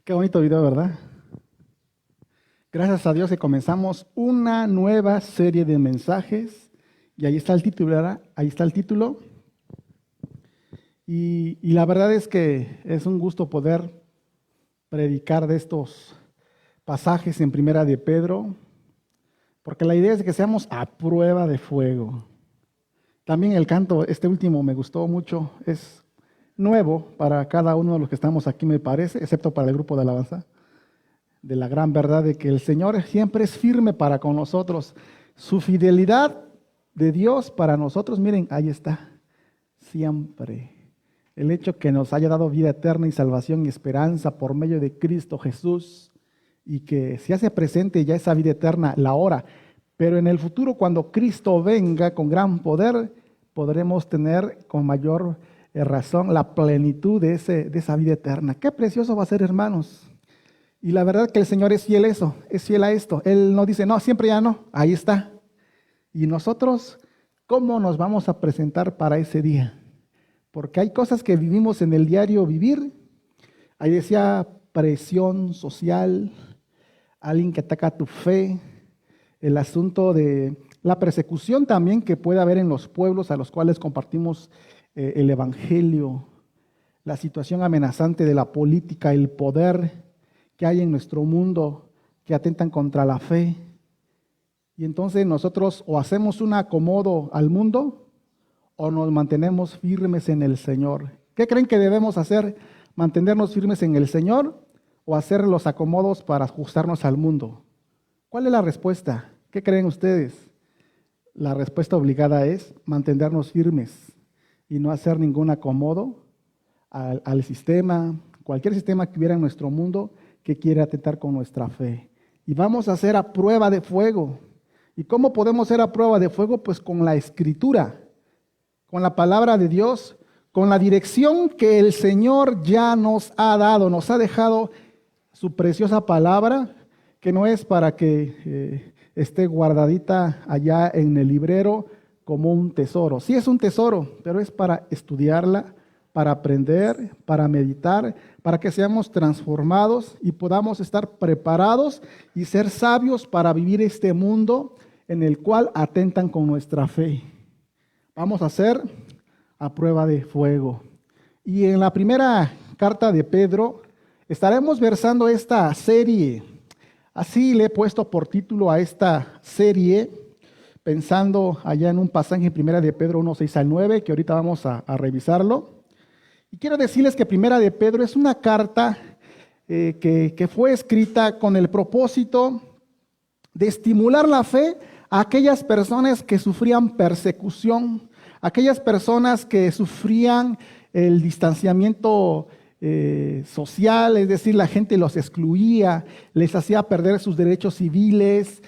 Qué bonito video, ¿verdad? Gracias a Dios que comenzamos una nueva serie de mensajes. Y ahí está el título, ¿verdad? Ahí está el título. Y la verdad es que es un gusto poder predicar de estos pasajes en Primera de Pedro, porque la idea es que seamos a prueba de fuego. También el canto, este último me gustó mucho, es nuevo para cada uno de los que estamos aquí, me parece, excepto para el grupo de alabanza, de la gran verdad de que el Señor siempre es firme para con nosotros. Su fidelidad de Dios para nosotros, miren, ahí está, siempre. El hecho que nos haya dado vida eterna y salvación y esperanza por medio de Cristo Jesús, y que se hace presente ya esa vida eterna, la hora. Pero en el futuro, cuando Cristo venga con gran poder, podremos tener con mayor razón la plenitud de esa vida eterna. Qué precioso va a ser, hermanos. Y la verdad que el Señor es fiel a eso, es fiel a esto. Él no dice, no, siempre ya no, ahí está. Y nosotros, ¿cómo nos vamos a presentar para ese día? Porque hay cosas que vivimos en el diario vivir. Ahí decía presión social, alguien que ataca tu fe, el asunto de la persecución también que puede haber en los pueblos a los cuales compartimos el evangelio, la situación amenazante de la política, el poder que hay en nuestro mundo que atentan contra la fe. Y entonces nosotros o hacemos un acomodo al mundo o nos mantenemos firmes en el Señor. ¿Qué creen que debemos hacer? ¿Mantenernos firmes en el Señor o hacer los acomodos para ajustarnos al mundo? ¿Cuál es la respuesta? ¿Qué creen ustedes? La respuesta obligada es mantenernos firmes y no hacer ningún acomodo al sistema, cualquier sistema que hubiera en nuestro mundo que quiera atentar con nuestra fe. Y vamos a hacer a prueba de fuego. ¿Y cómo podemos ser a prueba de fuego? Pues con la Escritura, con la palabra de Dios, con la dirección que el Señor ya nos ha dado, nos ha dejado su preciosa palabra, que no es para que esté guardadita allá en el librero como un tesoro. Sí es un tesoro, pero es para estudiarla, para aprender, para meditar, para que seamos transformados y podamos estar preparados y ser sabios para vivir este mundo en el cual atentan con nuestra fe. Vamos a hacer a prueba de fuego. Y en la primera carta de Pedro estaremos versando esta serie. Así le he puesto por título a esta serie, pensando allá en un pasaje en Primera de Pedro 1, 6 al 9, que ahorita vamos a revisarlo. Y quiero decirles que Primera de Pedro es una carta que fue escrita con el propósito de estimular la fe a aquellas personas que sufrían persecución, aquellas personas que sufrían el distanciamiento social, es decir, la gente los excluía, les hacía perder sus derechos civiles.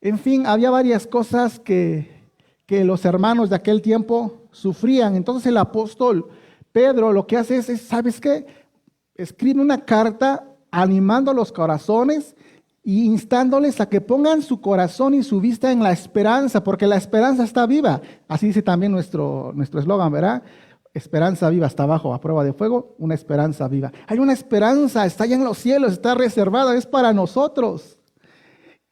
En fin, había varias cosas que los hermanos de aquel tiempo sufrían. Entonces el apóstol Pedro lo que hace es, ¿sabes qué? Escribe una carta animando los corazones e instándoles a que pongan su corazón y su vista en la esperanza, porque la esperanza está viva. Así dice también nuestro eslogan, ¿verdad? Esperanza viva, está abajo, a prueba de fuego, una esperanza viva. Hay una esperanza, está allá en los cielos, está reservada, es para nosotros.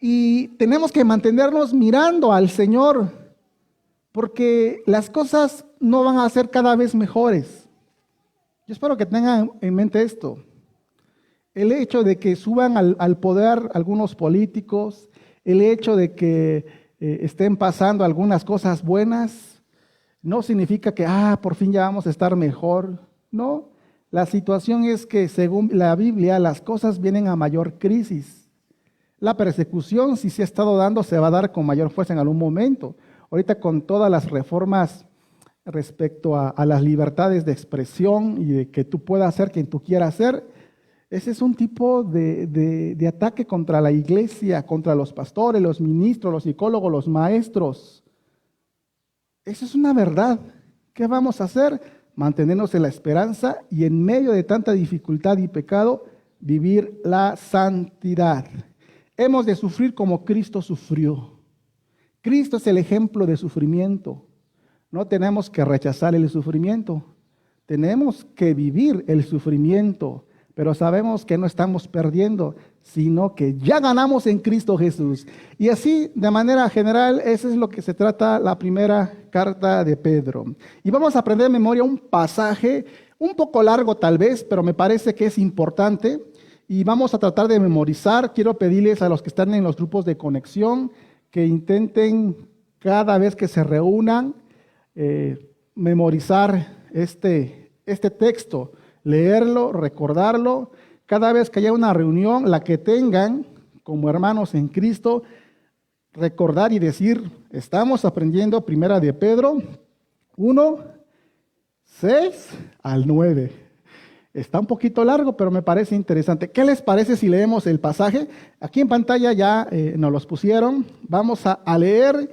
Y tenemos que mantenernos mirando al Señor, porque las cosas no van a ser cada vez mejores. Yo espero que tengan en mente esto. El hecho de que suban al poder algunos políticos, el hecho de que estén pasando algunas cosas buenas, no significa que, por fin ya vamos a estar mejor. No, la situación es que según la Biblia, las cosas vienen a mayor crisis. La persecución, si se ha estado dando, se va a dar con mayor fuerza en algún momento. Ahorita con todas las reformas respecto a las libertades de expresión y de que tú puedas ser quien tú quieras ser, ese es un tipo de ataque contra la iglesia, contra los pastores, los ministros, los psicólogos, los maestros. Esa es una verdad. ¿Qué vamos a hacer? Mantenernos en la esperanza y en medio de tanta dificultad y pecado, vivir la santidad. Hemos de sufrir como Cristo sufrió. Cristo es el ejemplo de sufrimiento. No tenemos que rechazar el sufrimiento. Tenemos que vivir el sufrimiento, pero sabemos que no estamos perdiendo, sino que ya ganamos en Cristo Jesús. Y así, de manera general, eso es lo que se trata la primera carta de Pedro. Y vamos a aprender de memoria un pasaje un poco largo tal vez, pero me parece que es importante. Y vamos a tratar de memorizar. Quiero pedirles a los que están en los grupos de conexión que intenten cada vez que se reúnan memorizar este texto, leerlo, recordarlo. Cada vez que haya una reunión, la que tengan como hermanos en Cristo, recordar y decir, estamos aprendiendo primera de Pedro 1, 6 al 9. Está un poquito largo, pero me parece interesante. ¿Qué les parece si leemos el pasaje? Aquí en pantalla ya nos los pusieron. Vamos a leer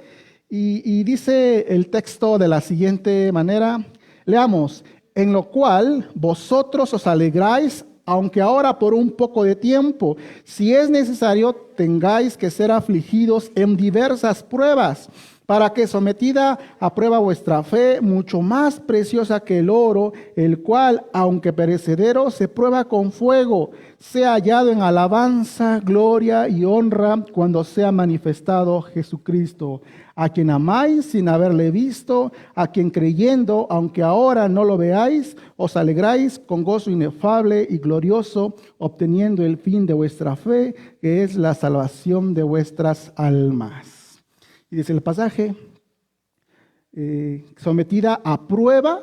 y dice el texto de la siguiente manera. Leamos, en lo cual vosotros os alegráis, aunque ahora por un poco de tiempo, si es necesario, tengáis que ser afligidos en diversas pruebas, para que sometida a prueba vuestra fe, mucho más preciosa que el oro, el cual, aunque perecedero, se prueba con fuego, sea hallado en alabanza, gloria y honra cuando sea manifestado Jesucristo, a quien amáis sin haberle visto, a quien creyendo, aunque ahora no lo veáis, os alegráis con gozo inefable y glorioso, obteniendo el fin de vuestra fe, que es la salvación de vuestras almas. Y dice el pasaje, sometida a prueba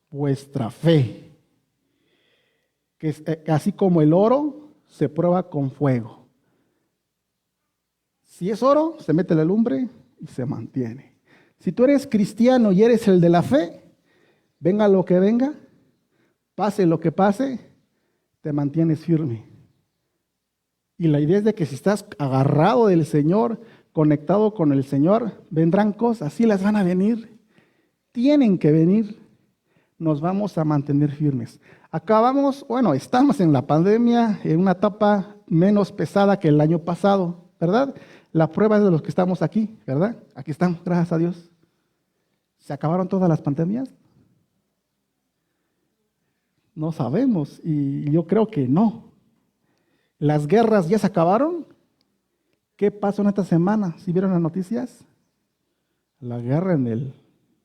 vuestra fe, que es, así como el oro se prueba con fuego. Si es oro, se mete la lumbre y se mantiene. Si tú eres cristiano y eres el de la fe, venga lo que venga, pase lo que pase, te mantienes firme. Y la idea es de que si estás agarrado del Señor, conectado con el Señor, vendrán cosas, sí las van a venir, tienen que venir, nos vamos a mantener firmes. Estamos en la pandemia, en una etapa menos pesada que el año pasado, ¿verdad? La prueba es de los que estamos aquí, ¿verdad? Aquí estamos, gracias a Dios. ¿Se acabaron todas las pandemias? No sabemos, y yo creo que no. ¿Las guerras ya se acabaron? ¿Qué pasó en esta semana? ¿Sí vieron las noticias? La guerra en el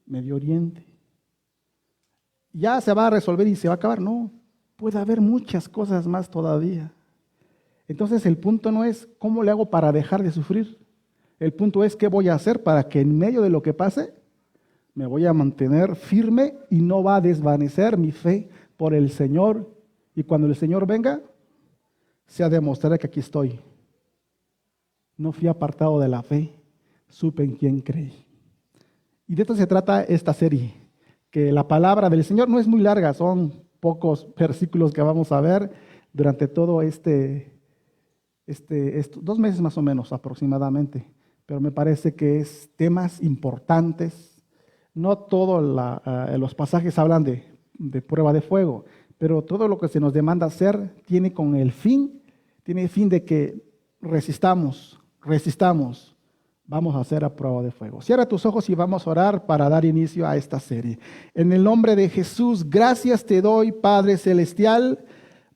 Medio Oriente. ¿Ya se va a resolver y se va a acabar? No, puede haber muchas cosas más todavía. Entonces el punto no es cómo le hago para dejar de sufrir. El punto es qué voy a hacer para que en medio de lo que pase me voy a mantener firme y no va a desvanecer mi fe por el Señor. Y cuando el Señor venga, se ha demostrado que aquí estoy. No fui apartado de la fe, supe en quién creí. Y de esto se trata esta serie, que la palabra del Señor no es muy larga, son pocos versículos que vamos a ver durante todo 2 meses más o menos aproximadamente, pero me parece que es temas importantes. No todos los pasajes hablan de prueba de fuego, pero todo lo que se nos demanda hacer tiene el fin de que resistamos, vamos a hacer a prueba de fuego. Cierra tus ojos y vamos a orar para dar inicio a esta serie. En el nombre de Jesús, gracias te doy, Padre Celestial,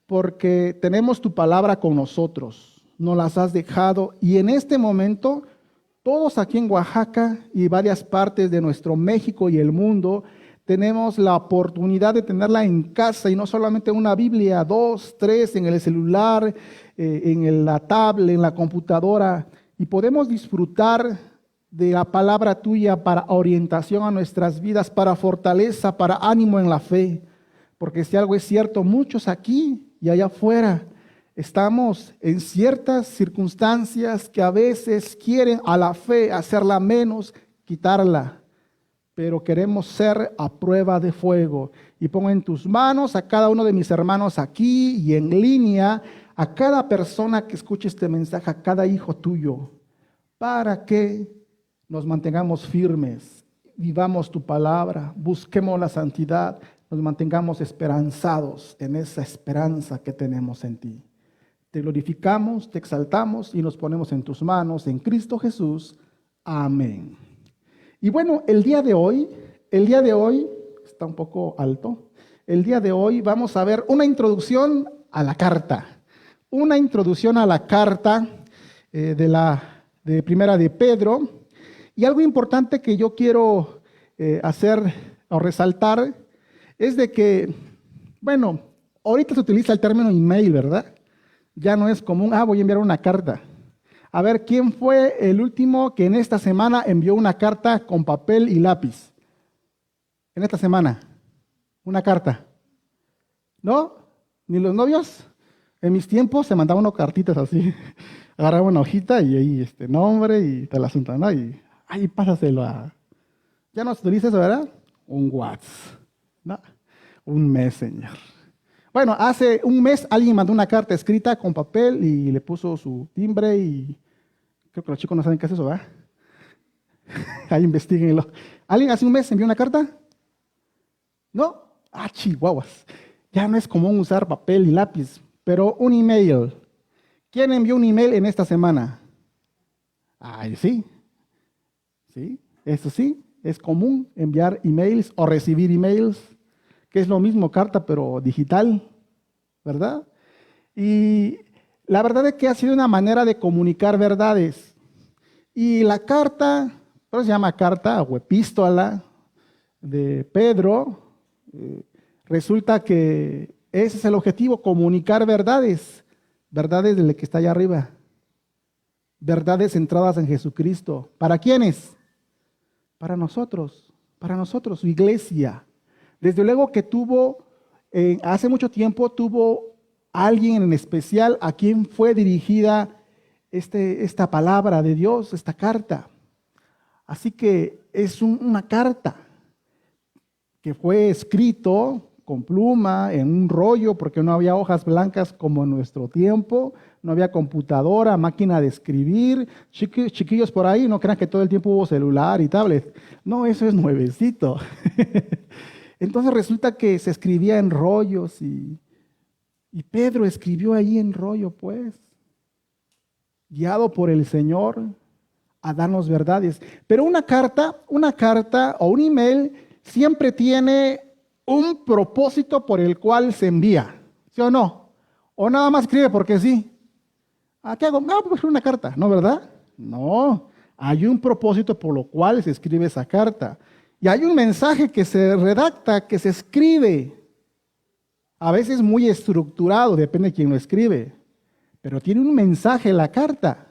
porque tenemos tu palabra con nosotros, nos las has dejado y en este momento todos aquí en Oaxaca y varias partes de nuestro México y el mundo tenemos la oportunidad de tenerla en casa y no solamente una Biblia, 2, 3 en el celular, en la tablet, en la computadora, y podemos disfrutar de la palabra tuya para orientación a nuestras vidas, para fortaleza, para ánimo en la fe. Porque si algo es cierto, muchos aquí y allá afuera estamos en ciertas circunstancias que a veces quieren a la fe hacerla menos, quitarla. Pero queremos ser a prueba de fuego. Y pongo en tus manos a cada uno de mis hermanos aquí y en línea, a cada persona que escuche este mensaje, a cada hijo tuyo, para que nos mantengamos firmes, vivamos tu palabra, busquemos la santidad, nos mantengamos esperanzados en esa esperanza que tenemos en ti. Te glorificamos, te exaltamos y nos ponemos en tus manos, en Cristo Jesús. Amén. Y bueno, el día de hoy, está un poco alto, el día de hoy vamos a ver una introducción a la carta. Una introducción a la carta de Primera de Pedro. Y algo importante que yo quiero hacer o resaltar es de que, bueno, ahorita se utiliza el término email, ¿verdad? Ya no es común, voy a enviar una carta. A ver, ¿quién fue el último que en esta semana envió una carta con papel y lápiz? En esta semana, una carta. ¿No? ¿Ni los novios? En mis tiempos se mandaban unas cartitas así. Agarraba una hojita y ahí nombre y tal asunto, ¿no? Y ahí pásaselo a... Ya no se utiliza eso, ¿verdad? Un WhatsApp, ¿no? Un Messenger. Bueno, hace un mes alguien mandó una carta escrita con papel y le puso su timbre y creo que los chicos no saben qué es eso, ¿verdad? Ahí investiguenlo. ¿Alguien hace un mes envió una carta? ¿No? Chihuahuas. Ya no es común usar papel y lápiz, pero un email. ¿Quién envió un email en esta semana? Sí. Sí, eso sí, es común enviar emails o recibir emails, que es lo mismo, carta, pero digital, ¿verdad? Y la verdad es que ha sido una manera de comunicar verdades. Y la carta, pero se llama carta o epístola de Pedro, resulta que ese es el objetivo, comunicar verdades, verdades del que está allá arriba, verdades centradas en Jesucristo. ¿Para quiénes? Para nosotros, su iglesia. Desde luego que hace mucho tiempo tuvo alguien en especial a quien fue dirigida esta palabra de Dios, esta carta. Así que es una carta que fue escrito con pluma, en un rollo, porque no había hojas blancas como en nuestro tiempo, no había computadora, máquina de escribir. Chiquillos por ahí, no crean que todo el tiempo hubo celular y tablet. No, eso es nuevecito. Entonces resulta que se escribía en rollos y Pedro escribió ahí en rollo, pues, guiado por el Señor a darnos verdades. Pero una carta o un email siempre tiene un propósito por el cual se envía, ¿sí o no? O nada más escribe porque sí. ¿Qué hago? Pues una carta, ¿no, verdad? No, hay un propósito por lo cual se escribe esa carta. Y hay un mensaje que se redacta, que se escribe. A veces muy estructurado, depende de quién lo escribe. Pero tiene un mensaje la carta.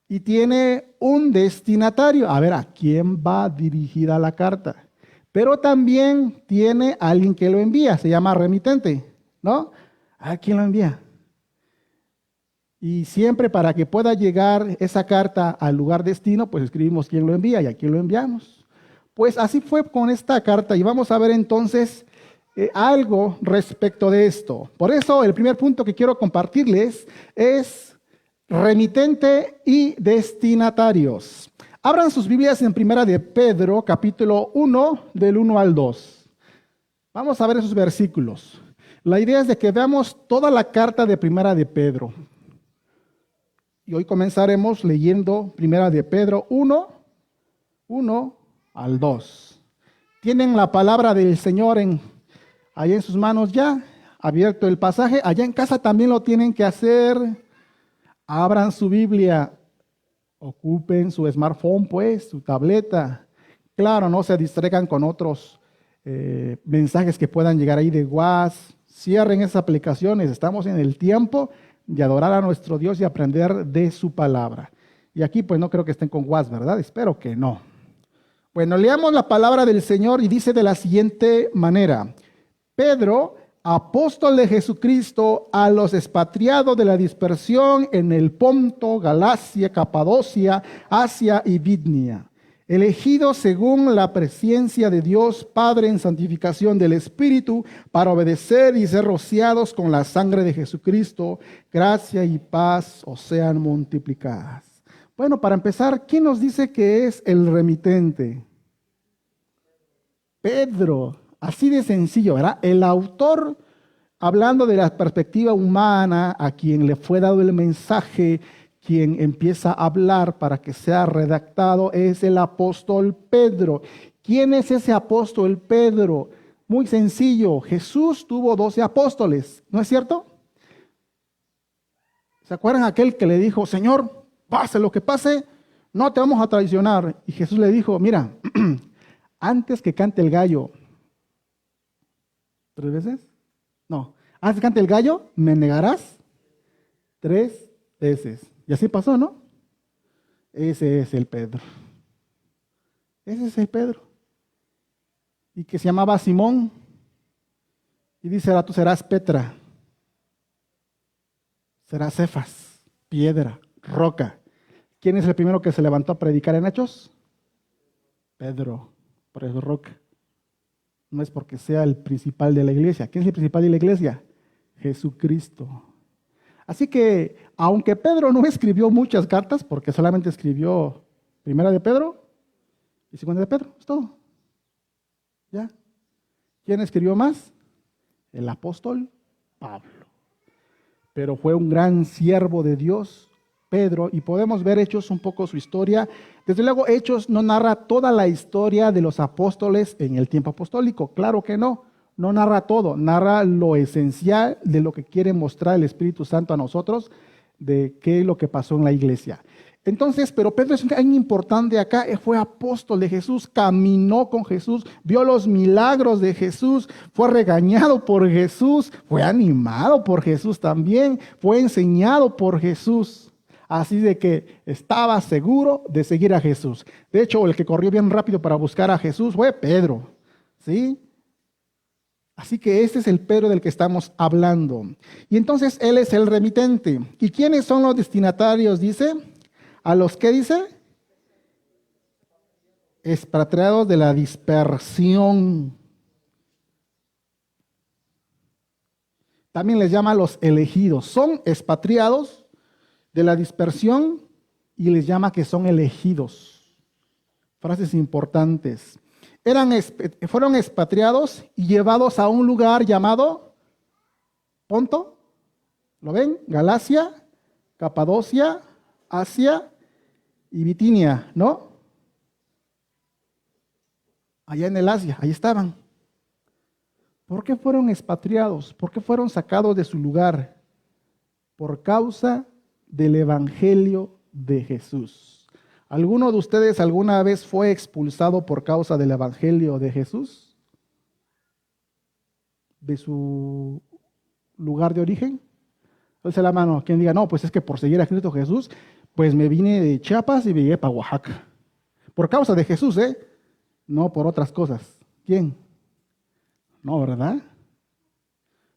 Y tiene un destinatario. A ver, ¿a quién va dirigida la carta? Pero también tiene alguien que lo envía, se llama remitente, ¿no? ¿A quién lo envía? Y siempre para que pueda llegar esa carta al lugar destino, pues escribimos quién lo envía y a quién lo enviamos. Pues así fue con esta carta y vamos a ver entonces algo respecto de esto. Por eso el primer punto que quiero compartirles es remitente y destinatarios. Abran sus Biblias en Primera de Pedro, capítulo 1, del 1 al 2. Vamos a ver esos versículos. La idea es de que veamos toda la carta de Primera de Pedro. Y hoy comenzaremos leyendo Primera de Pedro 1 al 2. ¿Tienen la palabra del Señor ahí en sus manos ya? Abierto el pasaje. Allá en casa también lo tienen que hacer. Abran su Biblia. Ocupen su smartphone, pues, su tableta. Claro, no se distraigan con otros mensajes que puedan llegar ahí de WhatsApp. Cierren esas aplicaciones. Estamos en el tiempo de adorar a nuestro Dios y aprender de su palabra. Y aquí, pues, no creo que estén con WhatsApp, ¿verdad? Espero que no. Bueno, leamos la palabra del Señor y dice de la siguiente manera. Pedro, apóstol de Jesucristo, a los expatriados de la dispersión en el Ponto, Galacia, Capadocia, Asia y Bitnia, elegidos según la presencia de Dios Padre en santificación del Espíritu, para obedecer y ser rociados con la sangre de Jesucristo, gracia y paz os sean multiplicadas. Bueno, para empezar, ¿quién nos dice que es el remitente? Pedro. Así de sencillo, ¿verdad? El autor, hablando de la perspectiva humana, a quien le fue dado el mensaje, quien empieza a hablar para que sea redactado, es el apóstol Pedro. ¿Quién es ese apóstol Pedro? Muy sencillo, Jesús tuvo 12 apóstoles, ¿no es cierto? ¿Se acuerdan aquel que le dijo, Señor, pase lo que pase, no te vamos a traicionar? Y Jesús le dijo, mira, antes que cante el gallo, ¿3 veces? No, antes que cante el gallo, me negarás 3 veces. Y así pasó, ¿no? Ese es el Pedro. Ese es el Pedro. Y que se llamaba Simón. Y dice, ahora tú serás Petra. Serás Cefas, piedra, roca. ¿Quién es el primero que se levantó a predicar en Hechos? Pedro, por eso roca. No es porque sea el principal de la iglesia. ¿Quién es el principal de la iglesia? Jesucristo. Así que, aunque Pedro no escribió muchas cartas, porque solamente escribió Primera de Pedro y Segunda de Pedro, es todo. ¿Ya? ¿Quién escribió más? El apóstol Pablo. Pero fue un gran siervo de Dios, Pedro, y podemos ver Hechos un poco su historia. Desde luego, Hechos no narra toda la historia de los apóstoles en el tiempo apostólico, claro que no. No narra todo, narra lo esencial de lo que quiere mostrar el Espíritu Santo a nosotros, de qué es lo que pasó en la iglesia. Entonces, pero Pedro es alguien importante acá, fue apóstol de Jesús, caminó con Jesús, vio los milagros de Jesús, fue regañado por Jesús, fue animado por Jesús también, fue enseñado por Jesús. Así de que estaba seguro de seguir a Jesús. De hecho, el que corrió bien rápido para buscar a Jesús fue Pedro, ¿sí? Así que este es el Pedro del que estamos hablando. Y entonces él es el remitente. ¿Y quiénes son los destinatarios? Dice, a los que dice, expatriados de la dispersión. También les llama a los elegidos. Son expatriados de la dispersión y les llama que son elegidos. Frases importantes. Fueron expatriados y llevados a un lugar llamado Ponto, ¿lo ven? Galacia, Capadocia, Asia y Bitinia, ¿no? Allá en el Asia, ahí estaban. ¿Por qué fueron expatriados? ¿Por qué fueron sacados de su lugar? Por causa del Evangelio de Jesús. ¿Alguno de ustedes alguna vez fue expulsado por causa del Evangelio de Jesús? ¿De su lugar de origen? Alce la mano, quien diga, no, pues es que por seguir a Cristo Jesús, pues me vine de Chiapas y me llegué para Oaxaca. Por causa de Jesús, ¿eh? No por otras cosas. ¿Quién? No, ¿verdad?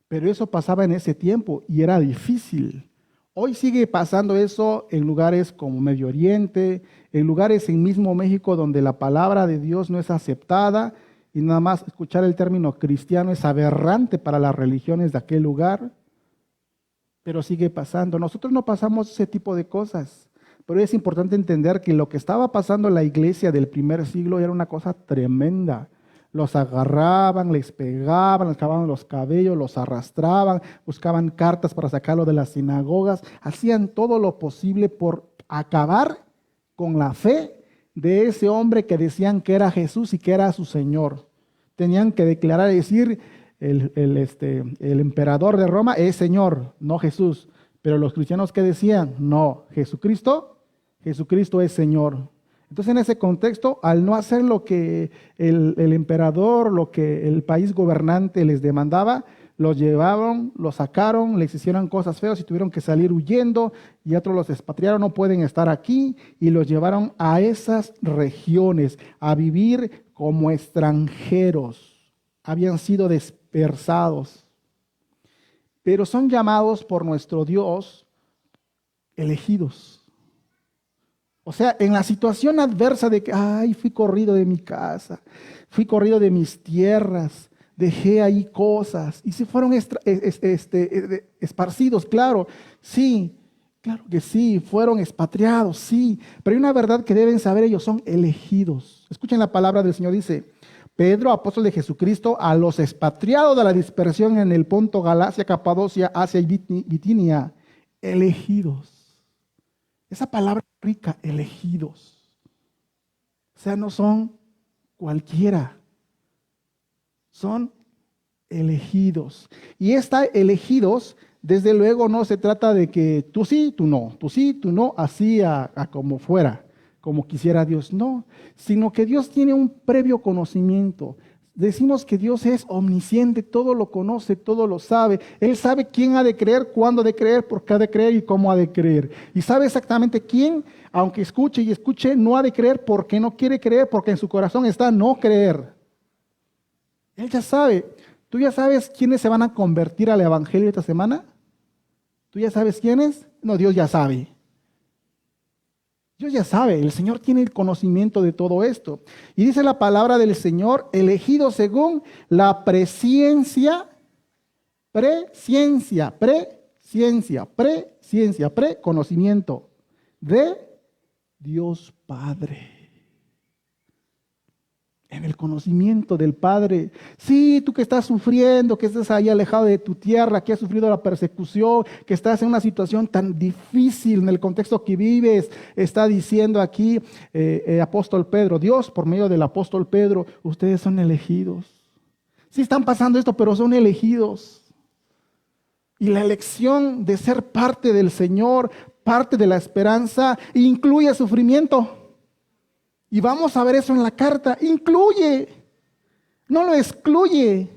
Pero eso pasaba en ese tiempo y era difícil. Hoy sigue pasando eso en lugares como Medio Oriente, en lugares en mismo México donde la palabra de Dios no es aceptada y nada más escuchar el término cristiano es aberrante para las religiones de aquel lugar, pero sigue pasando. Nosotros no pasamos ese tipo de cosas, pero es importante entender que lo que estaba pasando en la iglesia del primer siglo era una cosa tremenda. Los agarraban, les pegaban, les jalaban los cabellos, los arrastraban, buscaban cartas para sacarlo de las sinagogas, hacían todo lo posible por acabar con la fe de ese hombre que decían que era Jesús y que era su Señor. Tenían que declarar y decir, el emperador de Roma es Señor, no Jesús. Pero los cristianos que decían, no, Jesucristo es Señor. Entonces, en ese contexto, al no hacer lo que el emperador, lo que el país gobernante les demandaba, los llevaron, los sacaron, les hicieron cosas feas y tuvieron que salir huyendo, y otros los expatriaron, no pueden estar aquí, y los llevaron a esas regiones a vivir como extranjeros. Habían sido dispersados, pero son llamados por nuestro Dios elegidos. O sea, en la situación adversa de que, ay, fui corrido de mi casa, fui corrido de mis tierras, dejé ahí cosas y se fueron esparcidos, claro, sí, claro que sí, fueron expatriados, sí, pero hay una verdad que deben saber, ellos son elegidos. Escuchen la palabra del Señor, dice, Pedro, apóstol de Jesucristo, a los expatriados de la dispersión en el Ponto, Galacia, Capadocia, Asia y Bitinia, elegidos. Esa palabra rica, elegidos. O sea, no son cualquiera. Son elegidos. Y esta elegidos, desde luego, no se trata de que tú sí, tú no, tú sí, tú no, así a como fuera, como quisiera Dios. No, sino que Dios tiene un previo conocimiento. Decimos que Dios es omnisciente, todo lo conoce, todo lo sabe. Él sabe quién ha de creer, cuándo ha de creer, por qué ha de creer y cómo ha de creer. Y sabe exactamente quién, aunque escuche y escuche, no ha de creer porque no quiere creer, porque en su corazón está no creer. Él ya sabe. ¿Tú ya sabes quiénes se van a convertir al evangelio esta semana? ¿Tú ya sabes quiénes? No, Dios ya sabe. Dios ya sabe, el Señor tiene el conocimiento de todo esto. Y dice la palabra del Señor, elegido según la presciencia, conocimiento de Dios Padre. En el conocimiento del Padre. Sí, tú que estás sufriendo, que estás ahí alejado de tu tierra, que has sufrido la persecución, que estás en una situación tan difícil en el contexto que vives, está diciendo aquí apóstol Pedro, Dios por medio del apóstol Pedro, ustedes son elegidos. Sí están pasando esto, pero son elegidos. Y la elección de ser parte del Señor, parte de la esperanza, incluye sufrimiento. Y vamos a ver eso en la carta. Incluye, no lo excluye.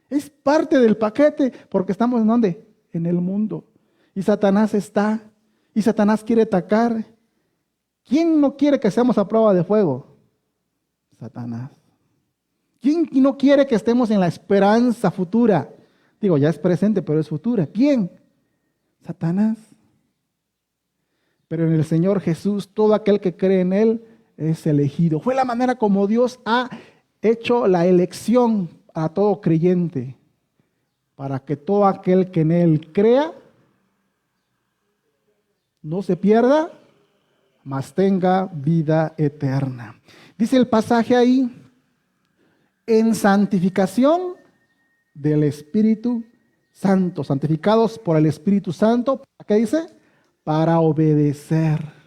Es parte del paquete porque estamos ¿en dónde? En el mundo. Y Satanás está. Y Satanás quiere atacar. ¿Quién no quiere que seamos a prueba de fuego? Satanás. ¿Quién no quiere que estemos en la esperanza futura? Digo, ya es presente, pero es futura. ¿Quién? Satanás. Pero en el Señor Jesús, todo aquel que cree en Él, es elegido. Fue la manera como Dios ha hecho la elección a todo creyente, para que todo aquel que en Él crea no se pierda, mas tenga vida eterna. Dice el pasaje ahí, en santificación del Espíritu Santo, santificados por el Espíritu Santo, ¿qué dice? Para obedecer.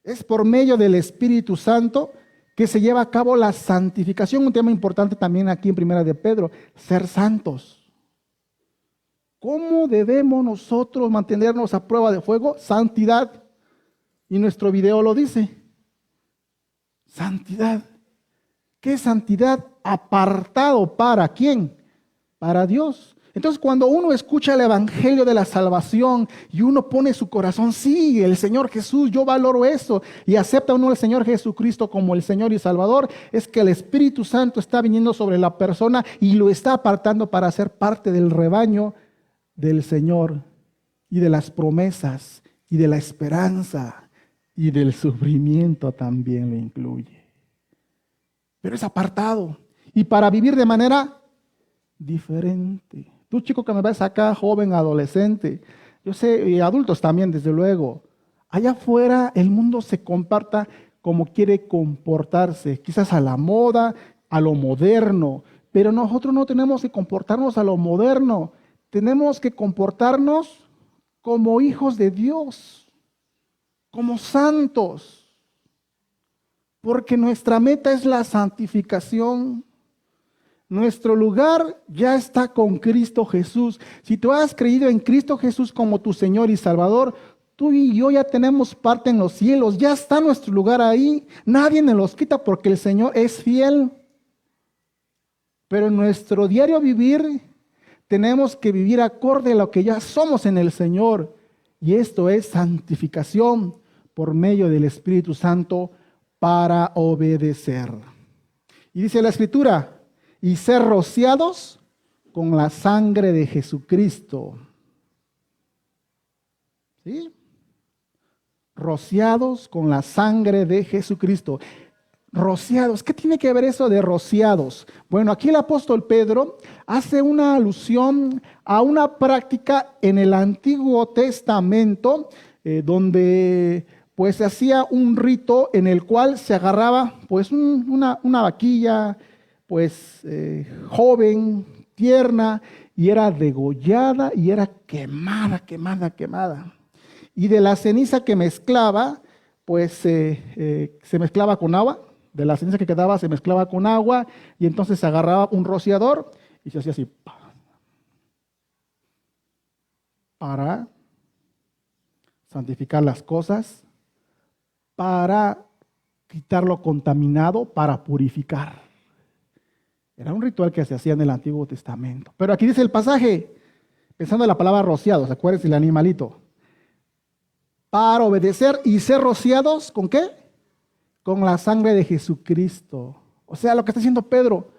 Es por medio del Espíritu Santo que se lleva a cabo la santificación, un tema importante también aquí en Primera de Pedro, ser santos. ¿Cómo debemos nosotros mantenernos a prueba de fuego? Santidad. Y nuestro video lo dice. Santidad. ¿Qué es santidad? Apartado para ¿quién? Para Dios. Entonces, cuando uno escucha el evangelio de la salvación y uno pone su corazón, sí, el Señor Jesús, yo valoro eso, y acepta uno al Señor Jesucristo como el Señor y Salvador, es que el Espíritu Santo está viniendo sobre la persona y lo está apartando para ser parte del rebaño del Señor y de las promesas y de la esperanza y del sufrimiento también lo incluye. Pero es apartado y para vivir de manera diferente. Tú, chico que me ves acá, joven, adolescente, yo sé, y adultos también, desde luego, allá afuera el mundo se comporta como quiere comportarse, quizás a la moda, a lo moderno, pero nosotros no tenemos que comportarnos a lo moderno, tenemos que comportarnos como hijos de Dios, como santos, porque nuestra meta es la santificación. Nuestro lugar ya está con Cristo Jesús. Si tú has creído en Cristo Jesús como tu Señor y Salvador, tú y yo ya tenemos parte en los cielos. Ya está nuestro lugar ahí. Nadie nos los quita porque el Señor es fiel. Pero en nuestro diario vivir tenemos que vivir acorde a lo que ya somos en el Señor. Y esto es santificación por medio del Espíritu Santo para obedecer. Y dice la Escritura, y ser rociados con la sangre de Jesucristo. ¿Sí? Rociados con la sangre de Jesucristo. Rociados, ¿qué tiene que ver eso de rociados? Bueno, aquí el apóstol Pedro hace una alusión a una práctica en el Antiguo Testamento, donde pues se hacía un rito en el cual se agarraba pues una vaquilla, pues joven, tierna, y era degollada y era quemada. Y de la ceniza que mezclaba, pues se mezclaba con agua, De la ceniza que quedaba se mezclaba con agua y entonces se agarraba un rociador y se hacía así para santificar las cosas, para quitar lo contaminado, para purificar. Era un ritual que se hacía en el Antiguo Testamento. Pero aquí dice el pasaje, pensando en la palabra rociados, ¿se acuerdan del animalito? Para obedecer y ser rociados, ¿con qué? Con la sangre de Jesucristo. O sea, lo que está diciendo Pedro,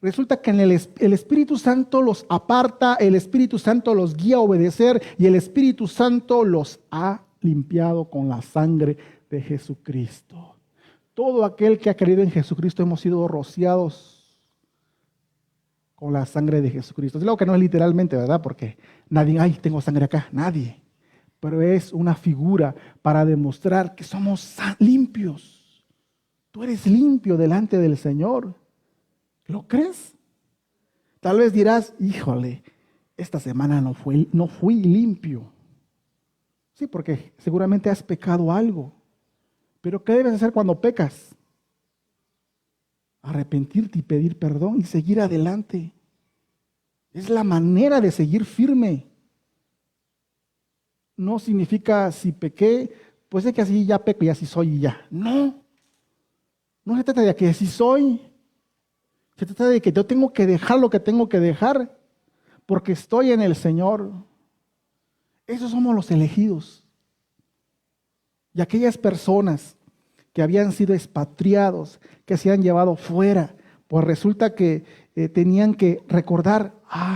resulta que el Espíritu Santo los aparta, el Espíritu Santo los guía a obedecer y el Espíritu Santo los ha limpiado con la sangre de Jesucristo. Todo aquel que ha creído en Jesucristo hemos sido rociados con la sangre de Jesucristo. Es algo que no es literalmente, ¿verdad? Porque nadie, ay, tengo sangre acá, nadie. Pero es una figura para demostrar que somos limpios. Tú eres limpio delante del Señor. ¿Lo crees? Tal vez dirás, híjole, esta semana no fui limpio. Sí, porque seguramente has pecado algo. Pero ¿qué debes hacer cuando pecas? Arrepentirte y pedir perdón y seguir adelante. Es la manera de seguir firme. No significa si pequé, pues es que así ya peco y así soy y ya. No. No se trata de que así soy. Se trata de que yo tengo que dejar lo que tengo que dejar porque estoy en el Señor. Esos somos los elegidos. Y aquellas personas que habían sido expatriados, que se han llevado fuera, pues resulta que tenían que recordar,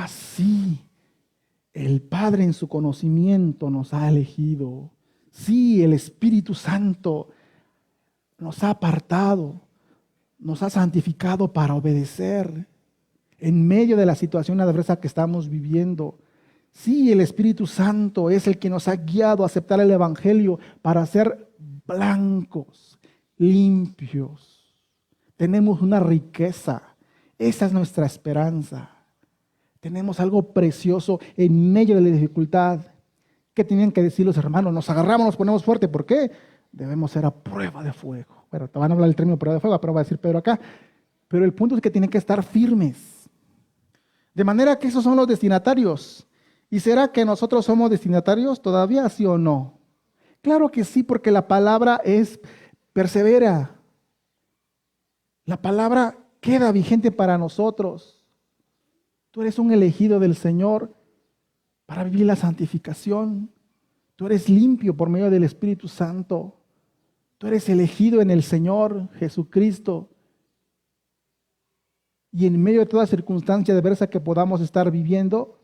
sí, el Padre en su conocimiento nos ha elegido. Sí, el Espíritu Santo nos ha apartado, nos ha santificado para obedecer en medio de la situación adversa que estamos viviendo. Sí, el Espíritu Santo es el que nos ha guiado a aceptar el Evangelio para ser blancos, limpios. Tenemos una riqueza. Esa es nuestra esperanza. Tenemos algo precioso en medio de la dificultad. ¿Qué tenían que decir los hermanos? Nos agarramos, nos ponemos fuerte. ¿Por qué? Debemos ser a prueba de fuego. Bueno, te van a hablar el término prueba de fuego, pero va a decir Pedro acá. Pero el punto es que tienen que estar firmes. De manera que esos son los destinatarios. ¿Y será que nosotros somos destinatarios todavía, sí o no? Claro que sí, porque la palabra es persevera. La palabra queda vigente para nosotros. Tú eres un elegido del Señor para vivir la santificación. Tú eres limpio por medio del Espíritu Santo. Tú eres elegido en el Señor Jesucristo. Y en medio de toda circunstancia adversa que podamos estar viviendo,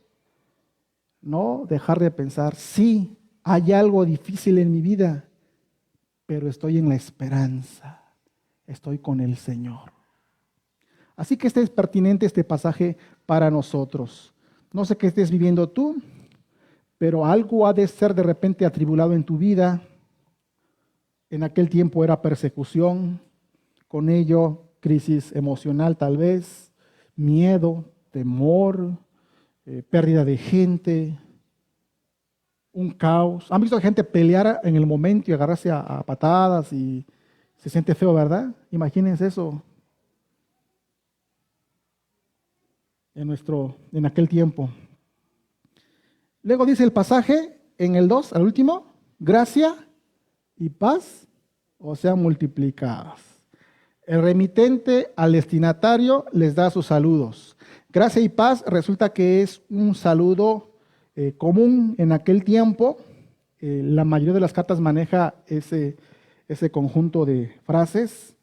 no dejar de pensar, sí, hay algo difícil en mi vida, pero estoy en la esperanza, estoy con el Señor. Así que es pertinente este pasaje para nosotros. No sé qué estés viviendo tú, pero algo ha de ser de repente atribulado en tu vida. En aquel tiempo era persecución, con ello crisis emocional tal vez, miedo, temor, pérdida de gente, un caos. ¿Han visto a gente pelear en el momento y agarrarse a patadas y se siente feo, verdad? Imagínense eso en aquel tiempo. Luego dice el pasaje en el 2, al último, gracia y paz o sean multiplicadas. El remitente al destinatario les da sus saludos. Gracia y paz resulta que es un saludo común en aquel tiempo. La mayoría de las cartas maneja ese conjunto de frases.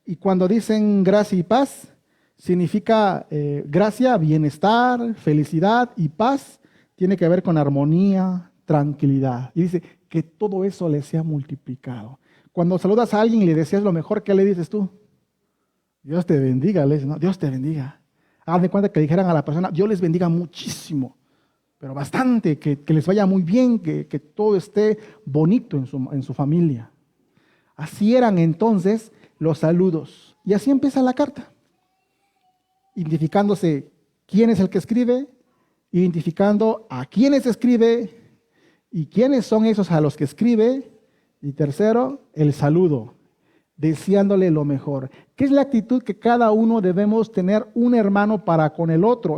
Y cuando dicen gracia y paz, significa gracia, bienestar, felicidad, y paz tiene que ver con armonía, tranquilidad. Y dice que todo eso le sea multiplicado. Cuando saludas a alguien y le deseas lo mejor, ¿qué le dices tú? Dios te bendiga, le dices, ¿no? Dios te bendiga. Hagan de cuenta que dijeran a la persona, Dios les bendiga muchísimo, pero bastante, que les vaya muy bien, que todo esté bonito en su familia. Así eran entonces los saludos. Y así empieza la carta, identificándose quién es el que escribe, identificando a quiénes escribe y quiénes son esos a los que escribe, y tercero, el saludo. deseándole lo mejor. ¿Qué es la actitud que cada uno debemos tener un hermano para con el otro?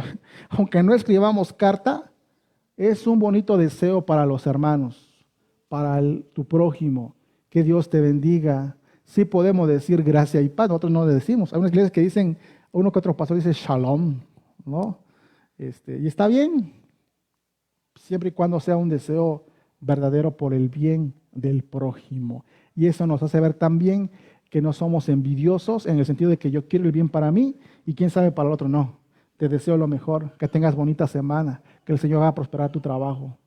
Aunque no escribamos carta, es un bonito deseo para los hermanos, para tu prójimo. Que Dios te bendiga. Sí podemos decir gracia y paz, nosotros no le decimos. Hay unas iglesias que dicen, uno que otro pastor dice shalom, ¿no? Y está bien, siempre y cuando sea un deseo verdadero por el bien del prójimo. Y eso nos hace ver también que no somos envidiosos en el sentido de que yo quiero el bien para mí y quién sabe para el otro. No, te deseo lo mejor, que tengas bonita semana, que el Señor haga prosperar tu trabajo.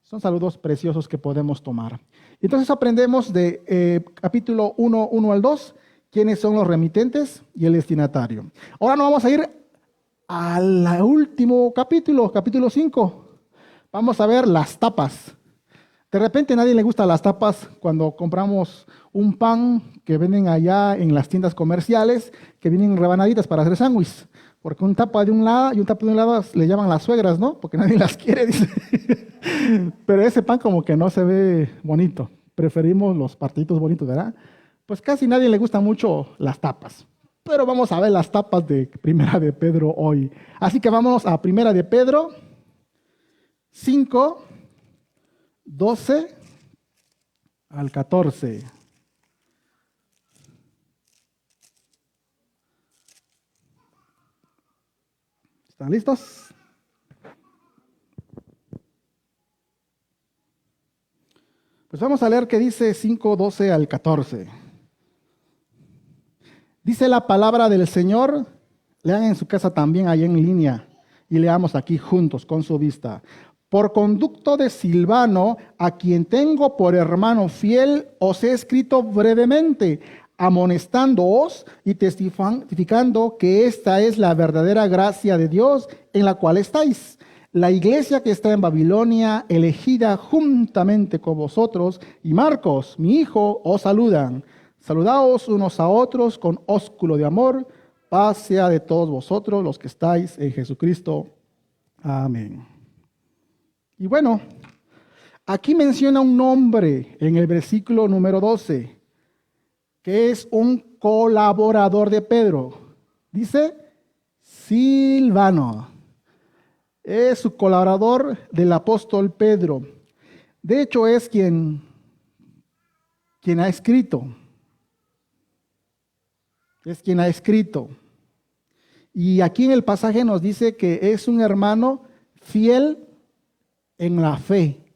Son saludos preciosos que podemos tomar. Entonces aprendemos de capítulo 1 al 2, quiénes son los remitentes y el destinatario. Ahora nos vamos a ir al último capítulo, capítulo 5. Vamos a ver las tapas. De repente a nadie le gustan las tapas cuando compramos un pan que venden allá en las tiendas comerciales, que vienen rebanaditas para hacer sándwich. Porque un tapa de un lado y un tapa de un lado le llaman las suegras, ¿no? Porque nadie las quiere, dice. Pero ese pan como que no se ve bonito. Preferimos los partiditos bonitos, ¿verdad? Pues casi nadie le gustan mucho las tapas. Pero vamos a ver las tapas de Primera de Pedro hoy. Así que vámonos a Primera de Pedro 5, 12 al 14. ¿Están listos? Pues vamos a leer qué dice 5, 12 al 14. Dice la palabra del Señor, lean en su casa también ahí en línea y leamos aquí juntos con su vista. Por conducto de Silvano, a quien tengo por hermano fiel, os he escrito brevemente, amonestándoos y testificando que esta es la verdadera gracia de Dios en la cual estáis. La iglesia que está en Babilonia, elegida juntamente con vosotros, y Marcos, mi hijo, os saludan. Saludaos unos a otros con ósculo de amor. Paz sea de todos vosotros los que estáis en Jesucristo. Amén. Y bueno, aquí menciona un nombre en el versículo número 12, que es un colaborador de Pedro. Dice Silvano. Es su colaborador del apóstol Pedro. De hecho, es quien ha escrito. Es quien ha escrito. Y aquí en el pasaje nos dice que es un hermano fiel en la fe,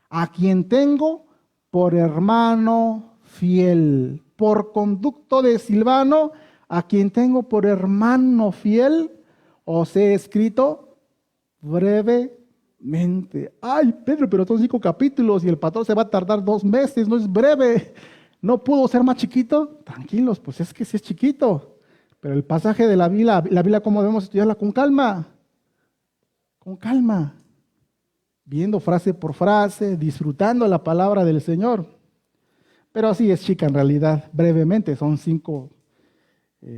a quien tengo por hermano fiel, por conducto de Silvano, a quien tengo por hermano fiel, os he escrito brevemente. Ay, Pedro, pero son 5 capítulos y el patrón se va a tardar 2 meses, no es breve. ¿No pudo ser más chiquito? Tranquilos, pues es que sí es chiquito. Pero el pasaje de la Biblia, ¿cómo debemos estudiarla? Con calma. Con calma. Viendo frase por frase, disfrutando la palabra del Señor. Pero así es chica en realidad, brevemente, son 5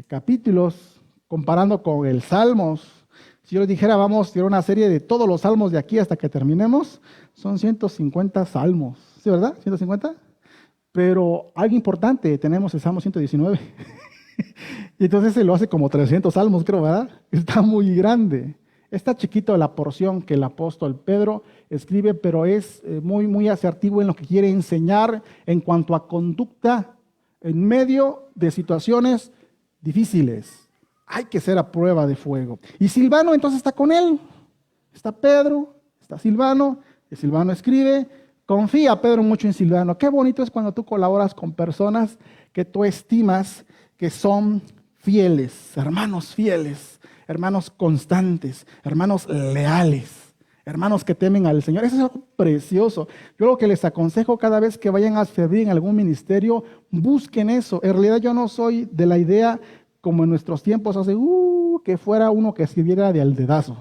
capítulos, comparando con el Salmos. Si yo les dijera, vamos a tirar una serie de todos los salmos de aquí hasta que terminemos, son 150 salmos. ¿Sí, verdad? 150. Pero algo importante, tenemos el Salmo 119. Y entonces se lo hace como 300 salmos, creo, ¿verdad? Está muy grande. Está chiquito la porción que el apóstol Pedro escribe, pero es muy, muy asertivo en lo que quiere enseñar en cuanto a conducta en medio de situaciones difíciles. Hay que ser a prueba de fuego. Y Silvano entonces está con él. Está Pedro, está Silvano, y Silvano escribe. Confía Pedro mucho en Silvano. Qué bonito es cuando tú colaboras con personas que tú estimas que son fieles, hermanos constantes, hermanos leales, hermanos que temen al Señor. Eso es algo precioso. Yo lo que les aconsejo cada vez que vayan a servir en algún ministerio, busquen eso. En realidad yo no soy de la idea, como en nuestros tiempos hace, que fuera uno que sirviera de al dedazo.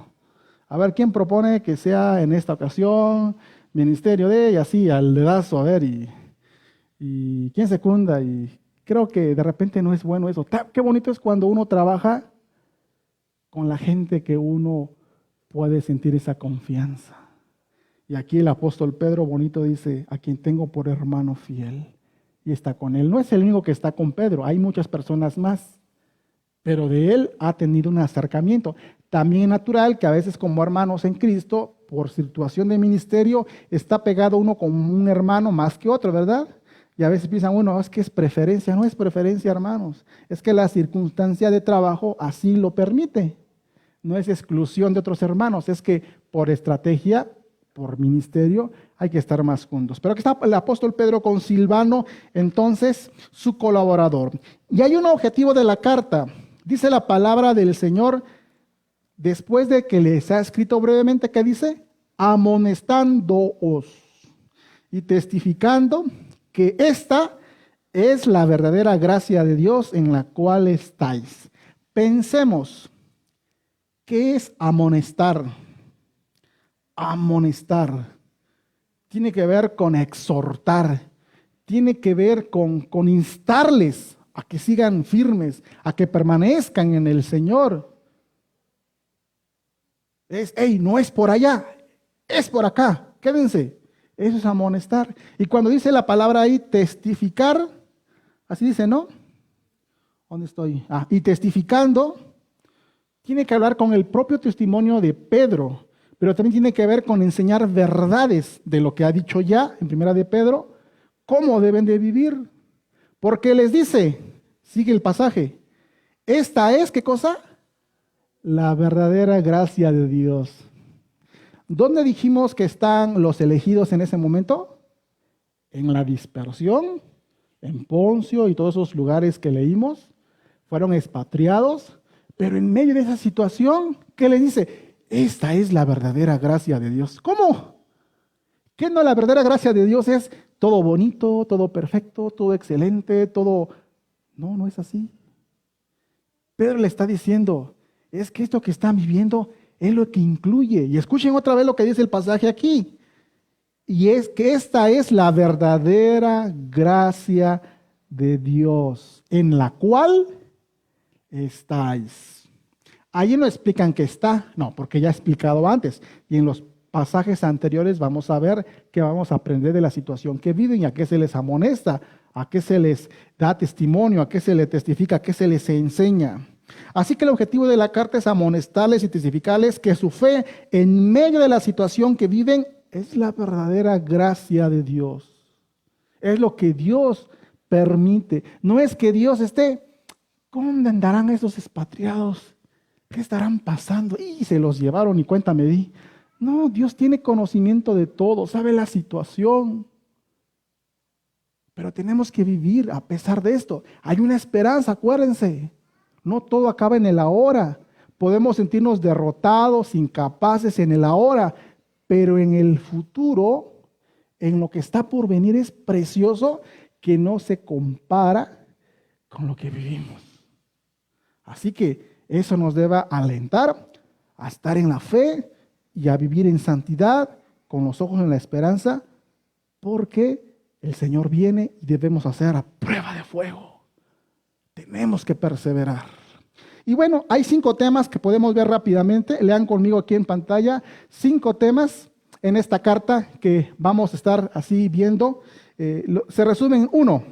A ver, ¿quién propone que sea en esta ocasión ministerio de, y así, al dedazo, a ver, y quién secunda? Y creo que de repente no es bueno eso. Qué bonito es cuando uno trabaja con la gente que uno puede sentir esa confianza. Y aquí el apóstol Pedro bonito dice, a quien tengo por hermano fiel. y está con él. No es el único que está con Pedro, hay muchas personas más, pero de él ha tenido un acercamiento. También es natural que a veces como hermanos en Cristo, por situación de ministerio, está pegado uno con un hermano más que otro, ¿verdad? Y a veces piensan, bueno, es que es preferencia. No es preferencia, hermanos. Es que la circunstancia de trabajo así lo permite. No es exclusión de otros hermanos, es que por estrategia, por ministerio, hay que estar más juntos. Pero aquí está el apóstol Pedro con Silvano, entonces su colaborador. Y hay un objetivo de la carta. Dice la palabra del Señor, después de que les ha escrito brevemente, ¿qué dice? Amonestándoos y testificando que esta es la verdadera gracia de Dios en la cual estáis. Pensemos, ¿qué es amonestar? Amonestar. Tiene que ver con exhortar. Tiene que ver con instarles a que sigan firmes, a que permanezcan en el Señor. No es por allá, es por acá, quédense. Eso es amonestar. Y cuando dice la palabra ahí, testificar, así dice, ¿no? ¿Dónde estoy? Y testificando, tiene que hablar con el propio testimonio de Pedro, pero también tiene que ver con enseñar verdades de lo que ha dicho ya en primera de Pedro, cómo deben de vivir. Porque les dice, sigue el pasaje, esta es, ¿qué cosa? La verdadera gracia de Dios. ¿Dónde dijimos que están los elegidos en ese momento? En la dispersión, en Poncio y todos esos lugares que leímos. Fueron expatriados, pero en medio de esa situación, ¿qué le dice? Esta es la verdadera gracia de Dios. ¿Cómo? ¿Qué no? La verdadera gracia de Dios es todo bonito, todo perfecto, todo excelente, todo... No, no es así. Pedro le está diciendo, es que esto que están viviendo es lo que incluye. Y escuchen otra vez lo que dice el pasaje aquí. Y es que esta es la verdadera gracia de Dios, en la cual estáis. Ahí no explican que está, no, porque ya he explicado antes. Y en los pasajes anteriores vamos a ver que vamos a aprender de la situación que viven y a qué se les amonesta, a qué se les da testimonio, a qué se les testifica, a qué se les enseña. Así que el objetivo de la carta es amonestarles y testificarles que su fe en medio de la situación que viven es la verdadera gracia de Dios. Es lo que Dios permite. No es que Dios esté, ¿cómo andarán esos expatriados? ¿Qué estarán pasando? Y se los llevaron y cuenta me di. No, Dios tiene conocimiento de todo, sabe la situación. Pero tenemos que vivir a pesar de esto. Hay una esperanza, acuérdense. No todo acaba en el ahora. Podemos sentirnos derrotados, incapaces en el ahora, pero en el futuro, en lo que está por venir, es precioso que no se compara con lo que vivimos. Así que eso nos debe alentar a estar en la fe y a vivir en santidad, con los ojos en la esperanza, porque el Señor viene y debemos hacer a prueba de fuego. Tenemos que perseverar. Y bueno, hay 5 temas que podemos ver rápidamente. Lean conmigo aquí en pantalla 5 temas en esta carta que vamos a estar así viendo. Se resumen en 1.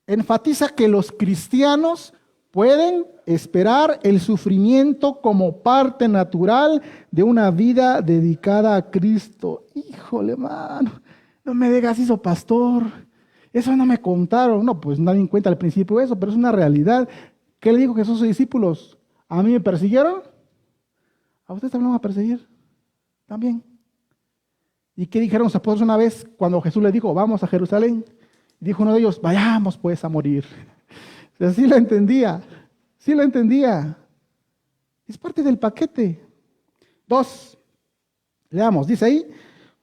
Enfatiza que los cristianos pueden esperar el sufrimiento como parte natural de una vida dedicada a Cristo. Híjole, mano, no me digas eso, pastor. Eso no me contaron. No, pues nadie cuenta al principio eso, pero es una realidad. ¿Qué le dijo Jesús a sus discípulos? ¿A mí me persiguieron? ¿A ustedes también van a perseguir? También. ¿Y qué dijeron los apóstoles una vez cuando Jesús les dijo, vamos a Jerusalén? Dijo uno de ellos, vayamos pues a morir. O sea, sí lo entendía, sí lo entendía. Es parte del paquete. 2, leamos, dice ahí,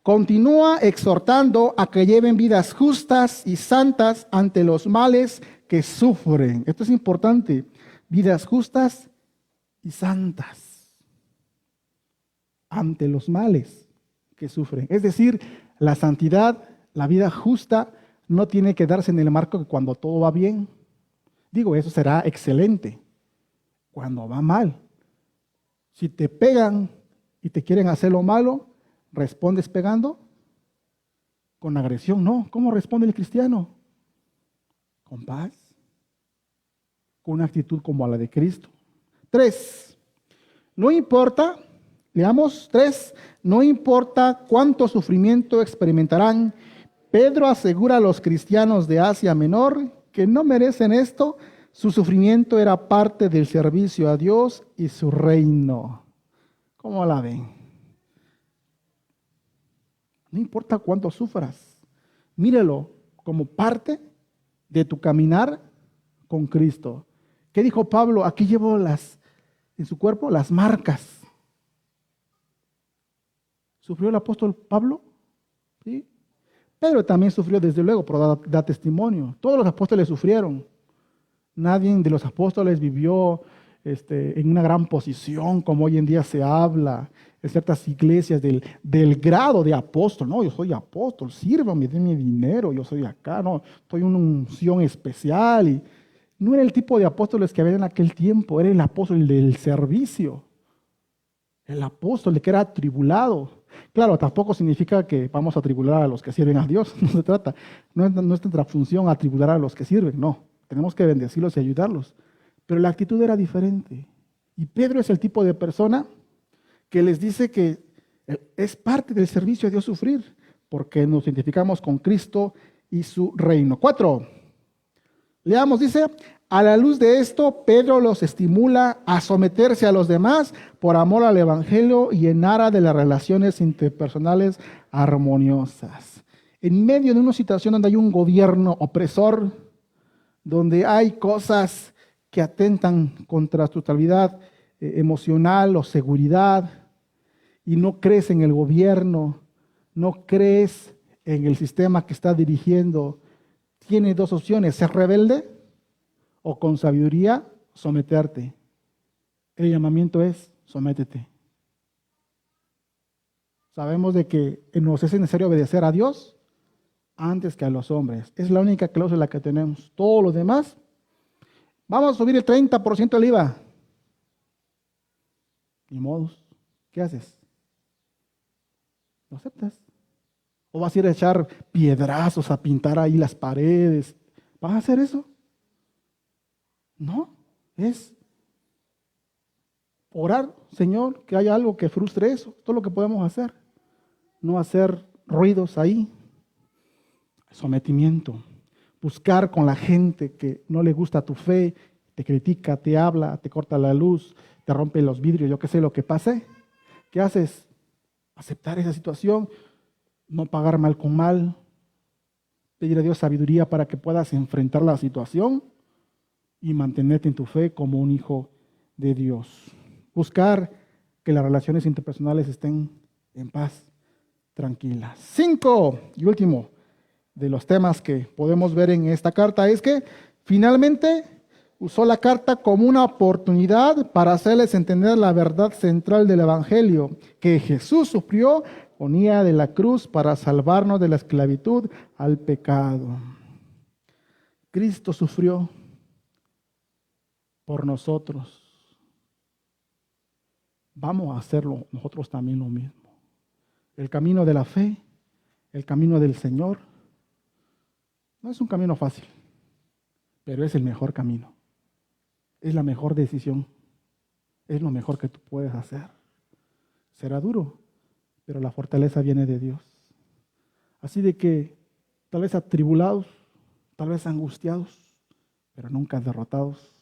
continúa exhortando a que lleven vidas justas y santas ante los males que sufren. Esto es importante, vidas justas y santas ante los males que sufren. Es decir, la santidad, la vida justa, no tiene que darse en el marco que cuando todo va bien. Digo, eso será excelente. Cuando va mal. Si te pegan y te quieren hacer lo malo, ¿respondes pegando? Con agresión, no. ¿Cómo responde el cristiano? con paz, con una actitud como la de Cristo. 3. No importa, leamos 3, no importa cuánto sufrimiento experimentarán. Pedro asegura a los cristianos de Asia Menor que no merecen esto. Su sufrimiento era parte del servicio a Dios y su reino. ¿Cómo la ven? No importa cuánto sufras, mírelo como parte de tu caminar con Cristo. ¿Qué dijo Pablo? Aquí llevo en su cuerpo las marcas. ¿Sufrió el apóstol Pablo? Sí. Pedro también sufrió, desde luego, pero da testimonio. Todos los apóstoles sufrieron. Nadie de los apóstoles vivió en una gran posición como hoy en día se habla en ciertas iglesias del grado de apóstol. No, yo soy apóstol, sírvame, denme dinero, yo soy acá, no, estoy en una unción especial. Y no era el tipo de apóstoles que había en aquel tiempo, era el apóstol del servicio, el apóstol de que era atribulado. Claro, tampoco significa que vamos a atribular a los que sirven a Dios, no se trata, no es nuestra función atribular a los que sirven, no, tenemos que bendecirlos y ayudarlos, pero la actitud era diferente. Y Pedro es el tipo de persona que les dice que es parte del servicio a Dios sufrir, porque nos identificamos con Cristo y su reino. 4. Leamos, dice, a la luz de esto, Pedro los estimula a someterse a los demás por amor al evangelio y en aras de las relaciones interpersonales armoniosas. En medio de una situación donde hay un gobierno opresor, donde hay cosas que atentan contra tu estabilidad emocional o seguridad, y no crees en el gobierno, no crees en el sistema que está dirigiendo, tienes dos opciones: ser rebelde o con sabiduría someterte. El llamamiento es: sométete. Sabemos de que nos es necesario obedecer a Dios antes que a los hombres. Es la única cláusula que tenemos. Todos los demás, vamos a subir el 30% del IVA. Ni modos. ¿Qué haces? ¿Lo aceptas? ¿O vas a ir a echar piedrazos, a pintar ahí las paredes? ¿Vas a hacer eso? No, es orar, Señor, que haya algo que frustre eso. Todo lo que podemos hacer. No hacer ruidos ahí. Sometimiento. Buscar con la gente que no le gusta tu fe, te critica, te habla, te corta la luz, te rompe los vidrios, yo qué sé lo que pase. ¿Qué haces? Aceptar esa situación, no pagar mal con mal, pedir a Dios sabiduría para que puedas enfrentar la situación y mantenerte en tu fe como un hijo de Dios. Buscar que las relaciones interpersonales estén en paz, tranquilas. 5, y último de los temas que podemos ver en esta carta es que finalmente usó la carta como una oportunidad para hacerles entender la verdad central del Evangelio, que Jesús sufrió con ida de la cruz para salvarnos de la esclavitud al pecado. Cristo sufrió por nosotros. Vamos a hacerlo nosotros también lo mismo. El camino de la fe, el camino del Señor, no es un camino fácil, pero es el mejor camino. Es la mejor decisión. Es lo mejor que tú puedes hacer. Será duro, pero la fortaleza viene de Dios. Así de que tal vez atribulados, tal vez angustiados, pero nunca derrotados,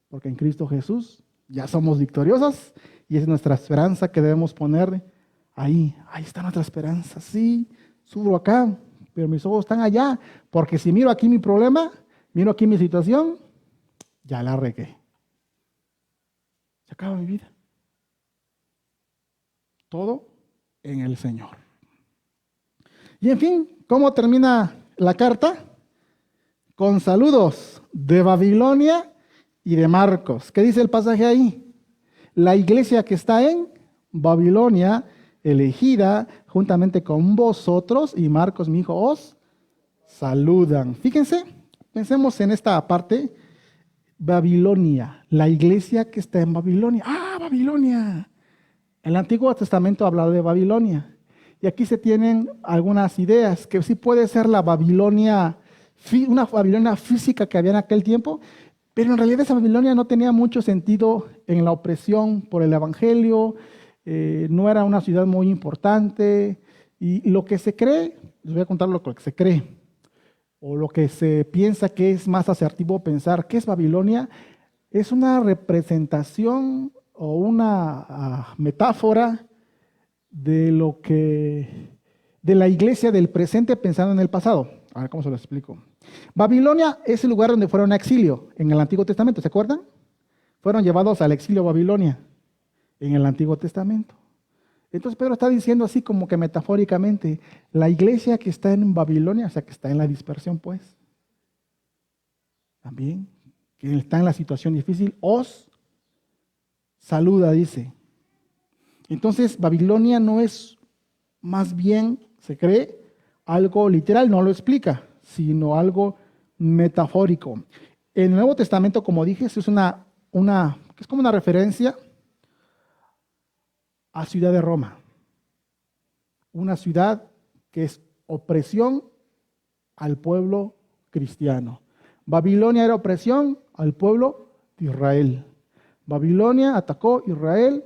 porque en Cristo Jesús ya somos victoriosos y es nuestra esperanza que debemos poner ahí. Ahí está nuestra esperanza. Sí, sufro acá, pero mis ojos están allá, porque si miro aquí mi problema, miro aquí mi situación, ya la regué. Se acaba mi vida. Todo en el Señor. Y en fin, ¿cómo termina la carta? Con saludos de Babilonia y de Marcos. ¿Qué dice el pasaje ahí? La iglesia que está en Babilonia, elegida juntamente con vosotros, y Marcos, mi hijo, os saludan. Fíjense, pensemos en esta parte. Babilonia, la iglesia que está en Babilonia. ¡Ah, Babilonia! El Antiguo Testamento habla de Babilonia. Y aquí se tienen algunas ideas, que sí puede ser la Babilonia una Babilonia física que había en aquel tiempo, pero en realidad esa Babilonia no tenía mucho sentido en la opresión por el Evangelio, no era una ciudad muy importante, y lo que se cree, les voy a contar lo que se cree, o lo que se piensa que es más asertivo pensar, ¿qué es Babilonia? Es una representación o una metáfora de de la iglesia del presente pensando en el pasado. A ver, ¿cómo se lo explico? Babilonia es el lugar donde fueron a exilio en el Antiguo Testamento, ¿se acuerdan? Fueron llevados al exilio a Babilonia en el Antiguo Testamento. Entonces Pedro está diciendo así como que metafóricamente, la iglesia que está en Babilonia, o sea, que está en la dispersión, pues, también, que está en la situación difícil, os saluda, dice. Entonces, Babilonia no es más bien, se cree, algo literal, no lo explica, sino algo metafórico. En el Nuevo Testamento, como dije, es es como una referencia a Ciudad de Roma, una ciudad que es opresión al pueblo cristiano. Babilonia era opresión al pueblo de Israel. Babilonia atacó Israel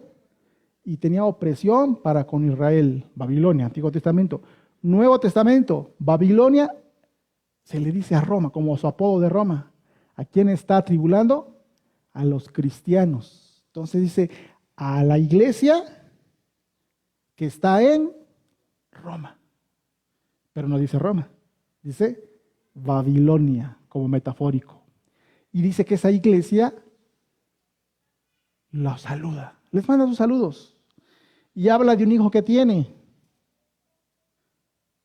y tenía opresión para con Israel. Babilonia, Antiguo Testamento. Nuevo Testamento, Babilonia se le dice a Roma, como su apodo de Roma. ¿A quién está atribulando? A los cristianos. Entonces dice, a la iglesia que está en Roma. Pero no dice Roma, dice Babilonia, como metafórico. Y dice que esa iglesia los saluda, les manda sus saludos. Y habla de un hijo que tiene,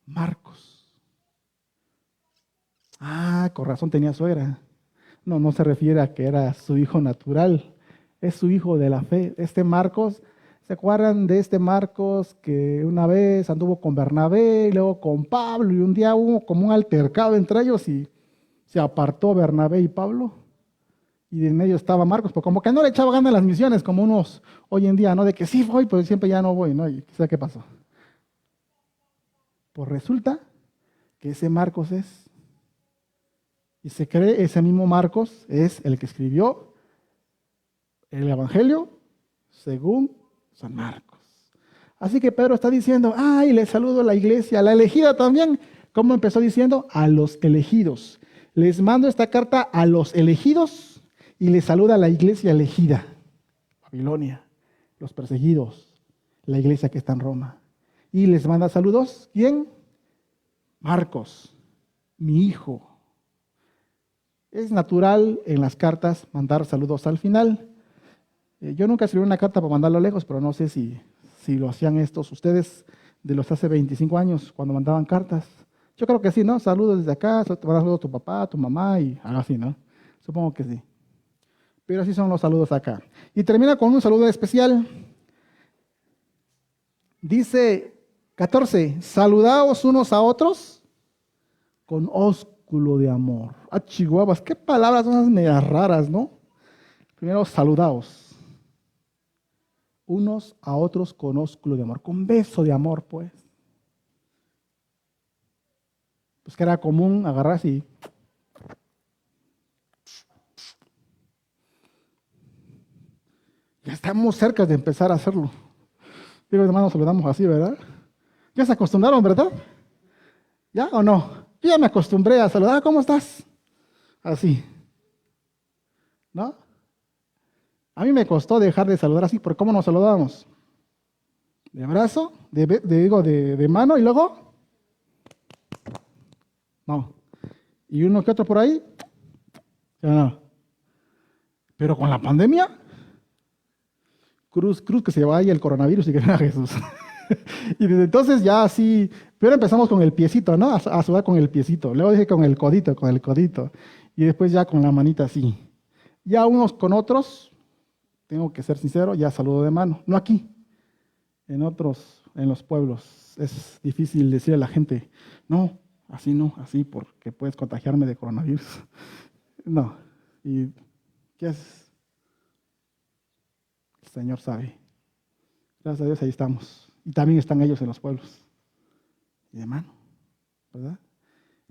Marcos. Ah, con razón tenía suegra. No, no se refiere a que era su hijo natural, es su hijo de la fe. Este Marcos, ¿se acuerdan de este Marcos que una vez anduvo con Bernabé y luego con Pablo y un día hubo como un altercado entre ellos y se apartó Bernabé y Pablo? Y de en medio estaba Marcos, pues como que no le echaba ganas a las misiones, como unos hoy en día, ¿no? De que sí voy, pero siempre ya no voy, ¿no? Y quizá qué pasó. Pues resulta que ese Marcos y se cree ese mismo Marcos es el que escribió el Evangelio según San Marcos. Así que Pedro está diciendo, ay, le saludo a la iglesia, a la elegida también. ¿Cómo empezó diciendo? A los elegidos. Les mando esta carta a los elegidos y les saluda a la iglesia elegida. Babilonia, los perseguidos, la iglesia que está en Roma. Y les manda saludos, ¿quién? Marcos, mi hijo. Es natural en las cartas mandar saludos al final. Yo nunca escribí una carta para mandarlo lejos, pero no sé si lo hacían estos ustedes de los hace 25 años cuando mandaban cartas. Yo creo que sí, ¿no? Saludos desde acá, te van a saludar a tu papá, a tu mamá y algo así, ¿no? Supongo que sí. Pero así son los saludos acá. Y termina con un saludo especial. Dice 14, saludaos unos a otros con ósculo de amor. Ah, chihuahuas, qué palabras son esas medias raras, ¿no? Primero, saludaos unos a otros con ósculo de amor, con beso de amor, pues. Pues que era común agarrarse y ya estamos cerca de empezar a hacerlo. Digo, hermanos, saludamos así, ¿verdad? Ya se acostumbraron, ¿verdad? ¿Ya o no? Yo ya me acostumbré a saludar, ¿cómo estás? Así, ¿no? A mí me costó dejar de saludar así, porque ¿cómo nos saludamos? De brazo, de mano y luego, no. Y uno que otro por ahí, ya no. Pero con la pandemia, cruz que se vaya el coronavirus y que venga Jesús. Y desde entonces ya así, pero empezamos con el piecito, ¿no? A sudar con el piecito. Luego dije con el codito. Y después ya con la manita así. Ya unos con otros, tengo que ser sincero, ya saludo de mano. No aquí, en otros, en los pueblos. Es difícil decirle a la gente, no, así porque puedes contagiarme de coronavirus. No. ¿Y qué es? El Señor sabe. Gracias a Dios ahí estamos. Y también están ellos en los pueblos. Y de mano, ¿verdad?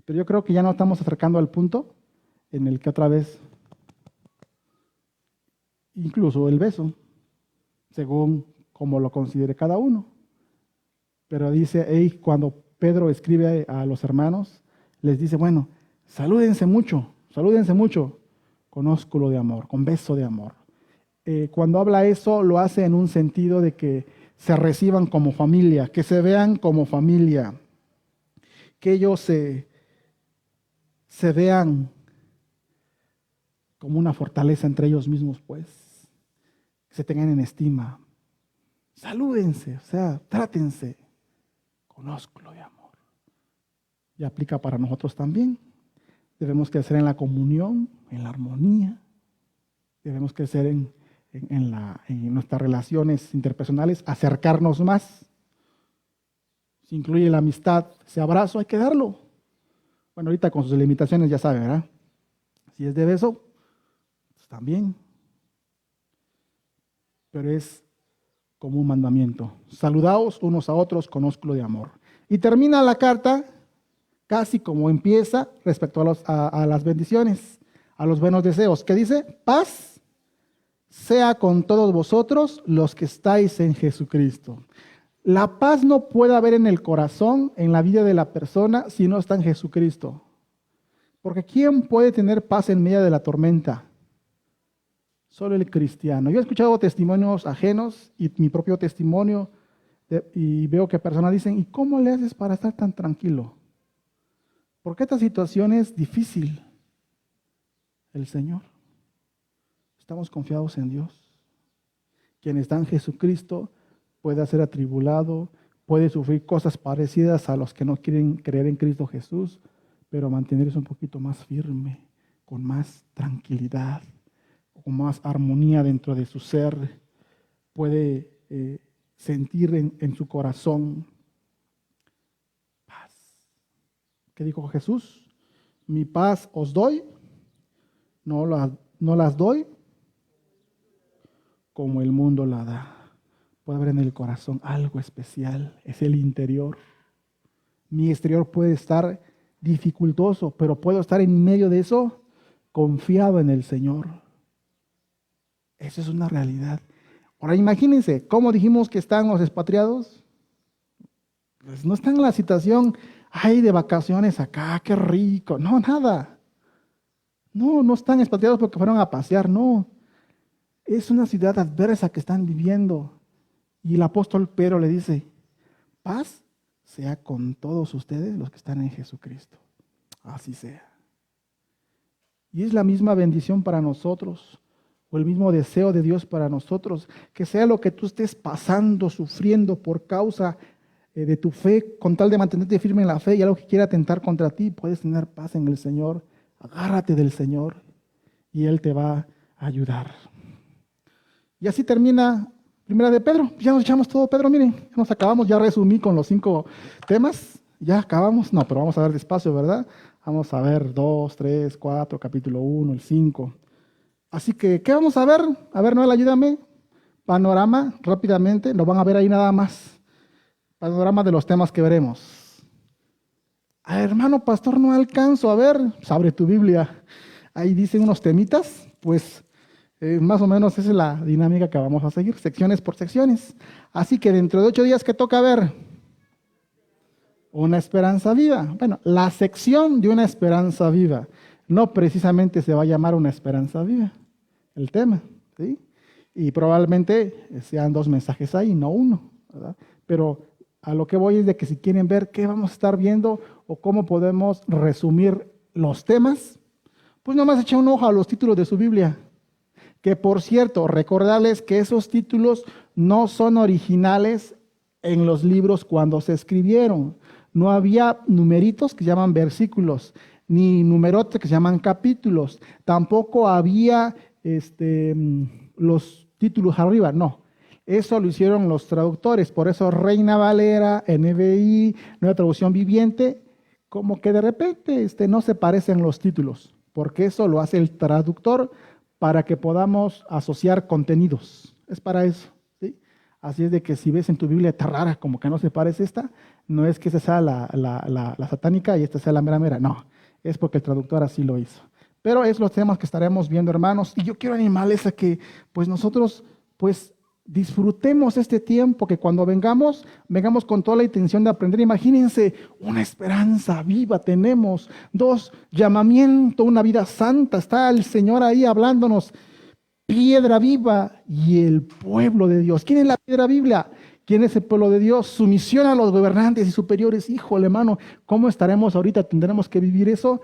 Pero yo creo que ya nos estamos acercando al punto en el que otra vez, incluso el beso, según como lo considere cada uno. Pero dice, cuando Pedro escribe a los hermanos, les dice, bueno, salúdense mucho, con ósculo de amor, con beso de amor. Cuando habla eso, lo hace en un sentido de que se reciban como familia, que se vean como familia, que ellos se vean como una fortaleza entre ellos mismos, pues, que se tengan en estima. Salúdense, o sea, trátense con ósculo de amor. Y aplica para nosotros también. Debemos crecer en la comunión, en la armonía. Debemos crecer en nuestras relaciones interpersonales, acercarnos más. Si incluye la amistad, ese abrazo, hay que darlo. Bueno, ahorita con sus limitaciones ya sabe, ¿verdad? Si es de beso, pues también. Pero es como un mandamiento. Saludaos unos a otros con ósculo de amor. Y termina la carta casi como empieza respecto a las bendiciones, a los buenos deseos. ¿Qué dice? Paz sea con todos vosotros los que estáis en Jesucristo. La paz no puede haber en el corazón, en la vida de la persona, si no está en Jesucristo. Porque ¿quién puede tener paz en medio de la tormenta? Solo el cristiano. Yo he escuchado testimonios ajenos y mi propio testimonio y veo que personas dicen, ¿y cómo le haces para estar tan tranquilo? Porque esta situación es difícil. El Señor. Estamos confiados en Dios. Quien está en Jesucristo puede ser atribulado, puede sufrir cosas parecidas a los que no quieren creer en Cristo Jesús, pero mantenerse un poquito más firme, con más tranquilidad, con más armonía dentro de su ser, puede sentir en su corazón paz. ¿Qué dijo Jesús? Mi paz os doy, no las doy como el mundo la da. Puede haber en el corazón algo especial, es el interior. Mi exterior puede estar dificultoso, pero puedo estar en medio de eso confiado en el Señor. Eso es una realidad. Ahora imagínense, ¿cómo dijimos que están los expatriados? Pues no están en la situación, ay, de vacaciones acá, qué rico. No, nada. No están expatriados porque fueron a pasear, no. Es una ciudad adversa que están viviendo. Y el apóstol Pedro le dice, paz sea con todos ustedes los que están en Jesucristo. Así sea. Y es la misma bendición para nosotros, o el mismo deseo de Dios para nosotros, que sea lo que tú estés pasando, sufriendo por causa de tu fe, con tal de mantenerte firme en la fe y algo que quiera atentar contra ti, puedes tener paz en el Señor. Agárrate del Señor y Él te va a ayudar. Y así termina Primera de Pedro. Ya nos echamos todo, Pedro, miren, ya nos acabamos, ya resumí con los 5 temas, ya acabamos. No, pero vamos a ver despacio, ¿verdad? Vamos a ver 2, 3, 4, capítulo 1, el 5. Así que, ¿qué vamos a ver? A ver, Noel, ayúdame. Panorama, rápidamente, lo van a ver ahí nada más. Panorama de los temas que veremos. Hermano pastor, no alcanzo a ver. Pues abre tu Biblia. Ahí dicen unos temitas, pues más o menos esa es la dinámica que vamos a seguir, secciones por secciones. Así que dentro de 8 días, ¿qué toca ver? Una esperanza viva. Bueno, la sección de una esperanza viva. No precisamente se va a llamar una esperanza viva, el tema, ¿sí? Y probablemente sean 2 mensajes ahí, no uno, ¿verdad? Pero a lo que voy es de que si quieren ver qué vamos a estar viendo o cómo podemos resumir los temas, pues nomás echen un ojo a los títulos de su Biblia. Que por cierto, recordarles que esos títulos no son originales en los libros cuando se escribieron. No había numeritos que se llaman versículos, ni numerotes que se llaman capítulos. Tampoco había los títulos arriba, no. Eso lo hicieron los traductores. Por eso Reina Valera, NBI, Nueva Traducción Viviente, como que de repente no se parecen los títulos, porque eso lo hace el traductor para que podamos asociar contenidos. Es para eso, ¿sí? Así es de que si ves en tu Biblia está rara, como que no se parece esta, no es que esa sea la satánica y esta sea la mera mera, no, es porque el traductor así lo hizo. Pero es los temas que estaremos viendo, hermanos, y yo quiero animarles a que pues nosotros pues disfrutemos este tiempo, que cuando vengamos con toda la intención de aprender. Imagínense, una esperanza viva tenemos, 2, llamamiento, una vida santa, está el Señor ahí hablándonos, piedra viva y el pueblo de Dios. ¿Quién es la piedra viva? ¿Quién es el pueblo de Dios? Sumisión a los gobernantes y superiores. Híjole, hermano, ¿cómo estaremos ahorita? ¿Tendremos que vivir eso?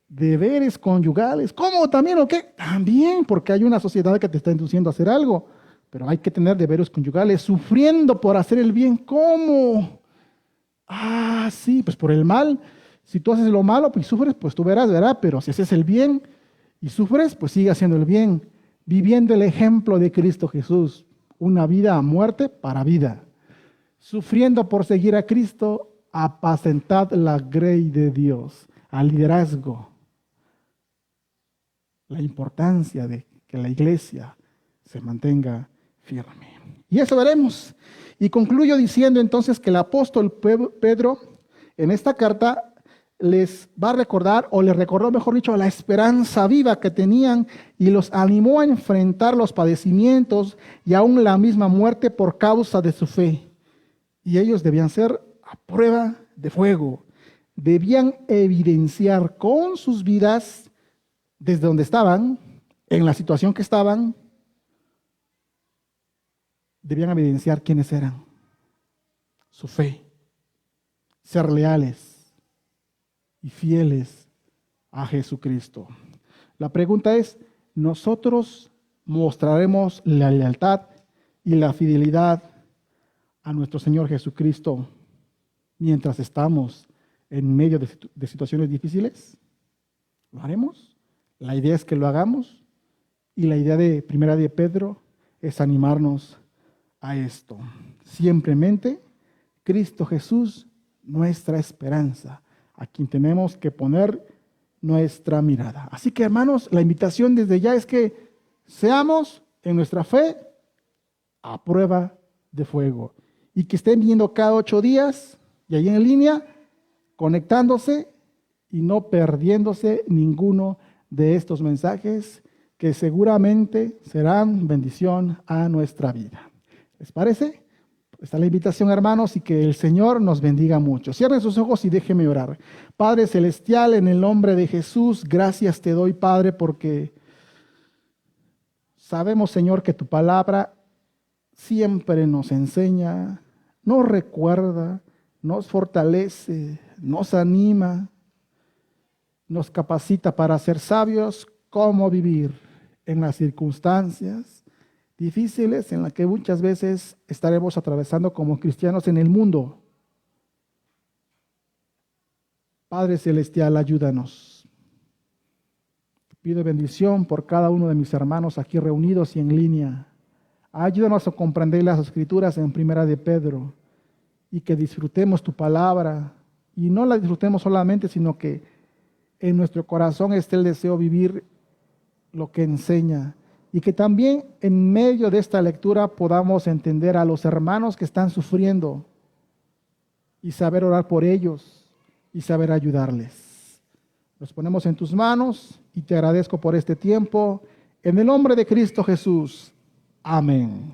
Deberes conyugales. ¿Cómo también o qué? También, porque hay una sociedad que te está induciendo a hacer algo. Pero hay que tener deberes conyugales, sufriendo por hacer el bien. ¿Cómo? Ah, sí, pues por el mal. Si tú haces lo malo, pues sufres, pues tú verás, ¿verdad? Pero si haces el bien y sufres, pues sigue haciendo el bien. Viviendo el ejemplo de Cristo Jesús. Una vida a muerte para vida. Sufriendo por seguir a Cristo, apacentad la grey de Dios. Al liderazgo. La importancia de que la iglesia se mantenga firme. Y eso veremos. Y concluyo diciendo entonces que el apóstol Pedro en esta carta les va a recordar, o les recordó, mejor dicho, la esperanza viva que tenían y los animó a enfrentar los padecimientos y aún la misma muerte por causa de su fe. Y ellos debían ser a prueba de fuego. Debían evidenciar con sus vidas, desde donde estaban, en la situación que estaban, debían evidenciar quiénes eran, su fe, ser leales y fieles a Jesucristo. La pregunta es, ¿nosotros mostraremos la lealtad y la fidelidad a nuestro Señor Jesucristo mientras estamos en medio de situaciones difíciles? ¿Lo haremos? La idea es que lo hagamos, y la idea de Primera de Pedro es animarnos a esto. Simplemente Cristo Jesús, nuestra esperanza, a quien tenemos que poner nuestra mirada. Así que, hermanos, la invitación desde ya es que seamos en nuestra fe a prueba de fuego, y que estén viendo cada 8 días y ahí en línea, conectándose y no perdiéndose ninguno de estos mensajes que seguramente serán bendición a nuestra vida. ¿Les parece? Está la invitación, hermanos, y que el Señor nos bendiga mucho. Cierren sus ojos y déjenme orar. Padre Celestial, en el nombre de Jesús, gracias te doy, Padre, porque sabemos, Señor, que tu palabra siempre nos enseña, nos recuerda, nos fortalece, nos anima, nos capacita para ser sabios, cómo vivir en las circunstancias difíciles en las que muchas veces estaremos atravesando como cristianos en el mundo. Padre Celestial, ayúdanos. Pido bendición por cada uno de mis hermanos aquí reunidos y en línea. Ayúdanos a comprender las Escrituras en Primera de Pedro, y que disfrutemos tu palabra, y no la disfrutemos solamente, sino que en nuestro corazón esté el deseo de vivir lo que enseña, y que también en medio de esta lectura podamos entender a los hermanos que están sufriendo y saber orar por ellos y saber ayudarles. Los ponemos en tus manos y te agradezco por este tiempo. En el nombre de Cristo Jesús. Amén.